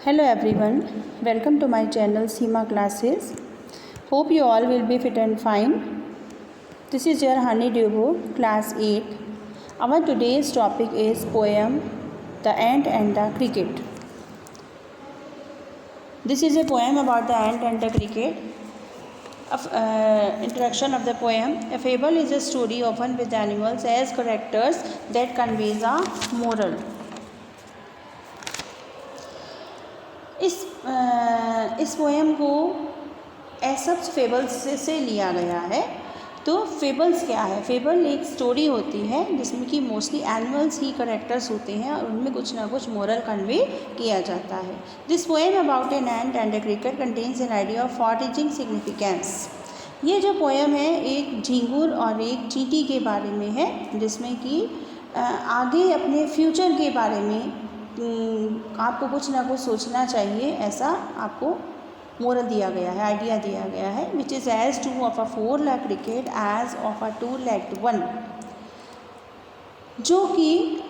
Hello everyone, welcome to my channel Seema Classes. Hope you all will be fit and fine. This is your Honey Dubo, class 8. Our today's topic is poem The Ant and the Cricket. This is a poem about the ant and the cricket. Introduction of the poem. A fable is a story often with animals as characters that conveys a moral. इस poem को एसप्स fables से लिया गया है। तो fables क्या है? Fable एक स्टोरी होती है जिसमें कि मोस्टली एनिमल्स ही करेक्टर्स होते हैं और उनमें कुछ ना कुछ मोरल कन्वे किया जाता है। This poem about an ant and a cricket contains an idea of for teaching significance. ये जो पोएम है एक झींगुर और एक चींटी के बारे में है, जिसमें कि आगे अपने फ्यूचर के बारे में आपको कुछ ना कुछ सोचना चाहिए, ऐसा आपको मोरल दिया गया है, आइडिया दिया गया है। Which is as to of a 4 leg cricket as of a 2 legged one, जो कि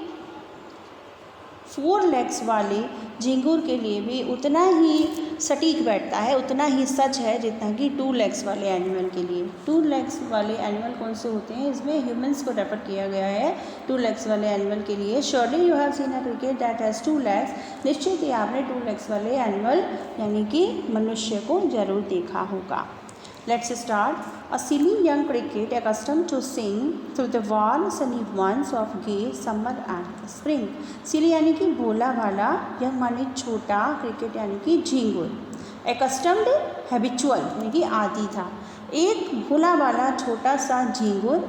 4 लेग्स वाले झींगुर के लिए भी उतना ही सटीक बैठता है, उतना ही सच है जितना कि 2 लेग्स वाले एनिमल के लिए। 2 लेग्स वाले एनिमल कौन से होते हैं? इसमें ह्यूमंस को रेफर किया गया है 2 लेग्स वाले एनिमल के लिए। Surely you have seen a cricket that has 2 legs. निश्चित ही आपने 2 लेग्स वाले एनिमल यानी कि मनुष्य को जरूर देखा होगा। Let's start. A silly young cricket accustomed to sing through the warm sunny months of gay summer and spring. Silly यानी कि भोला भाला, young माने छोटा, cricket यानी कि झींगुर। Accustomed habitual यानी कि आदी था। एक भोला भाला छोटा सा झींगुर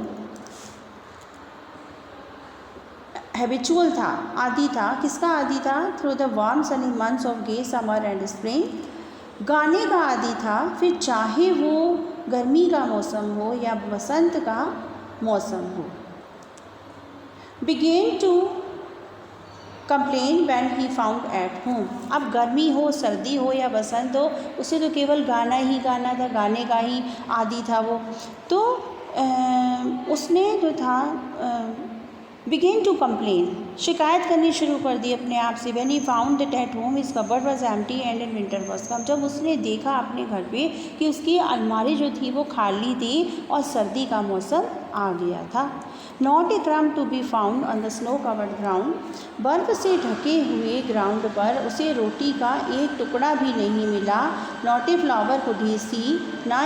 हैबिचुअल था, आदी था। किसका आदी था? Through the warm sunny months of gay summer and spring, गाने का आदी था। फिर चाहे वो गर्मी का मौसम हो या बसंत का मौसम हो। Began to complain when he found at home. अब गर्मी हो, सर्दी हो या बसंत हो, उसे तो केवल गाना ही गाना था, गाने का ही आदी था वो। तो उसने जो था बिगेन टू कंप्लेन, शिकायत करनी शुरू कर दी अपने आप से। When he found that at home his cupboard was empty and in winter was कम। जब उसने देखा अपने घर पे कि उसकी अलमारी जो थी वो खाली थी और सर्दी का मौसम आ गया था। Not a crumb to be found on the snow covered ground. बर्फ़ से ढके हुए ग्राउंड पर उसे रोटी का एक टुकड़ा भी नहीं मिला। Not a flower could he see, ना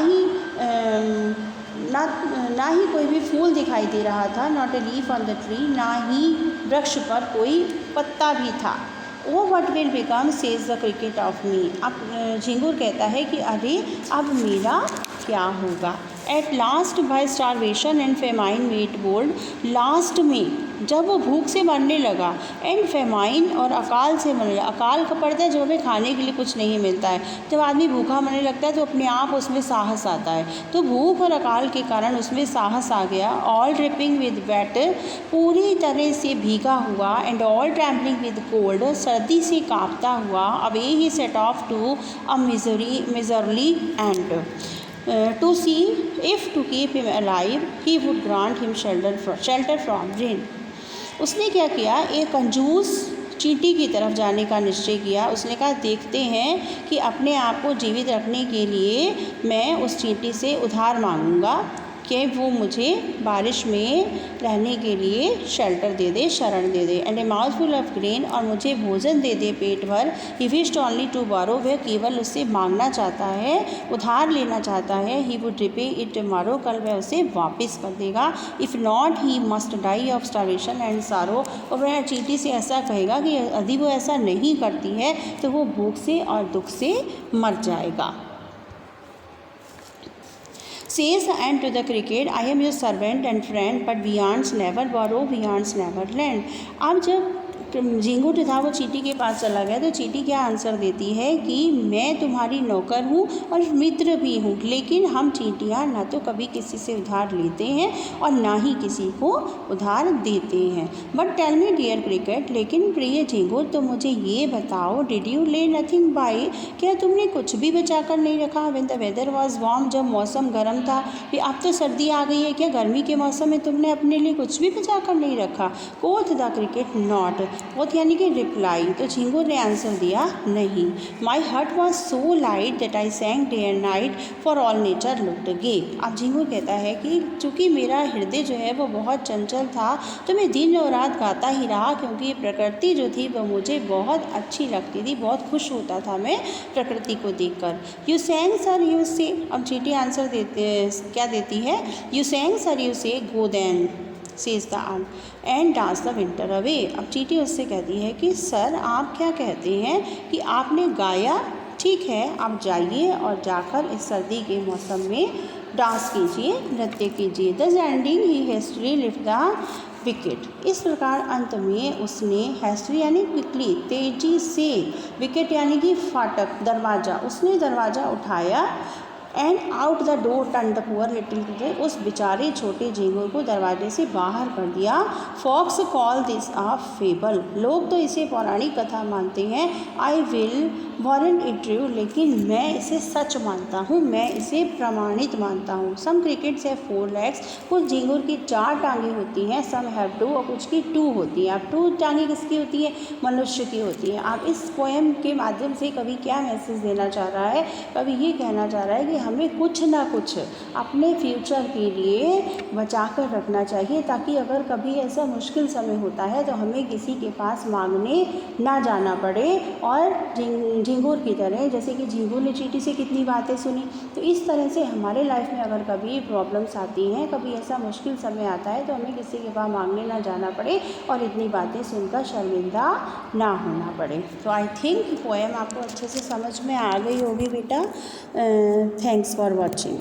ही कोई भी फूल दिखाई दे रहा था। Not a leaf on the tree, ना ही वृक्ष पर कोई पत्ता भी था। Oh what will become says the cricket of me. अब झींगुर कहता है कि अरे अब मेरा क्या होगा। At last by starvation and famine made bold. लास्ट में जब वो भूख से मरने लगा, एंड फेमाइन और अकाल से मरने लगा। अकाल का पड़ता है जब हमें खाने के लिए कुछ नहीं मिलता है। जब आदमी भूखा मरने लगता है तो अपने आप उसमें साहस आता है। तो भूख और अकाल के कारण उसमें साहस आ गया। ऑल ड्रिपिंग विद वेट, पूरी तरह से भीगा हुआ। And all trampling with cold, सर्दी से कांपता हुआ। Away he set off to a miserly and to see if to keep him alive he would grant him shelter from rain. उसने क्या किया? एक कंजूस चींटी की तरफ जाने का निश्चय किया। उसने कहा देखते हैं कि अपने आप को जीवित रखने के लिए मैं उस चींटी से उधार मांगूंगा कि वो मुझे बारिश में रहने के लिए शेल्टर दे दे, शरण दे दे। And a mouthful of grain, और मुझे भोजन दे दे पेट भर। He wished only to borrow, वह केवल उससे मांगना चाहता है, उधार लेना चाहता है। He would repay it tomorrow, कल वह उसे वापस कर देगा। If not he must die of starvation and sorrow, और वह चींटी से ऐसा कहेगा कि यदि वो ऐसा नहीं करती है तो वो भूख से और दुख से मर जाएगा। Says the ant to the cricket, I am your servant and friend, but we ants never borrow, we ants never lend. अब जब झींगुर जो था वो चींटी के पास चला गया तो चींटी क्या आंसर देती है कि मैं तुम्हारी नौकर हूँ और मित्र भी हूँ, लेकिन हम चींटियाँ ना तो कभी किसी से उधार लेते हैं और ना ही किसी को उधार देते हैं। But tell me dear cricket, लेकिन प्रिय झींगुर तो मुझे ये बताओ, did you lay nothing by, क्या तुमने कुछ भी बचा कर नहीं रखा? When the weather was warm, जब मौसम गर्म था। अब तो सर्दी आ गई है, क्या गर्मी के मौसम में तुमने अपने लिए कुछ भी बचा कर नहीं रखा? कोथ द क्रिकेट नॉट, बोथ यानी कि रिप्लाई, तो झिंगुर ने आंसर दिया नहीं। My heart was so light that I sang day and night for all nature looked gay. अब झिंगुर कहता है कि चूँकि मेरा हृदय जो है वो बहुत चंचल था, तो मैं दिन और रात गाता ही रहा, क्योंकि ये प्रकृति जो थी वह मुझे बहुत अच्छी लगती थी, बहुत खुश होता था मैं प्रकृति को देखकर। यू सैंग सर यू से, अब चींटी आंसर क्या देती है, you सैंग sir you say go then says the owl and dance the winter away. अब चींटी उससे कहती है कि सर आप क्या कहते हैं कि आपने गाया, ठीक है आप जाइए और जाकर इस सर्दी के मौसम में डांस कीजिए, नृत्य कीजिए। The ending he hastily lift the wicket. इस प्रकार अंत में उसने हेस्टली यानी क्विकली, तेजी से, विकेट यानी कि फाटक, दरवाज़ा, उसने दरवाज़ा उठाया and out the door turn the poor little cricket, उस बेचारे छोटे झींगुर को दरवाजे से बाहर कर दिया। Folks call this a fable, लोग तो इसे पौराणिक कथा मानते हैं। I will warrant it true, लेकिन मैं इसे सच मानता हूँ, मैं इसे प्रमाणित मानता हूँ। सम क्रिकेट्स हैव 4 legs, कुछ झींगुर की 4 टांगें होती हैं। सम हैव 2 और कुछ की 2 होती हैं। अब 2 टांगें किसकी होती है, मनुष्य की होती हैं। आप इस पोएम के माध्यम से कवि क्या मैसेज देना चाह रहा है, कवि ये कहना चाह रहा है कि हमें कुछ ना कुछ अपने फ्यूचर के लिए बचा कर रखना चाहिए, ताकि अगर कभी ऐसा मुश्किल समय होता है तो हमें किसी के पास मांगने ना जाना पड़े। और झींगुर की तरह, जैसे कि झींगुर ने चींटी से कितनी बातें सुनी, तो इस तरह से हमारे लाइफ में अगर कभी प्रॉब्लम्स आती हैं, कभी ऐसा मुश्किल समय आता है, तो हमें किसी के पास मांगने ना जाना पड़े और इतनी बातें सुनकर शर्मिंदा ना होना पड़े। तो आई थिंक पोएम आपको अच्छे से समझ में आ गई होगी बेटा। Thanks for watching.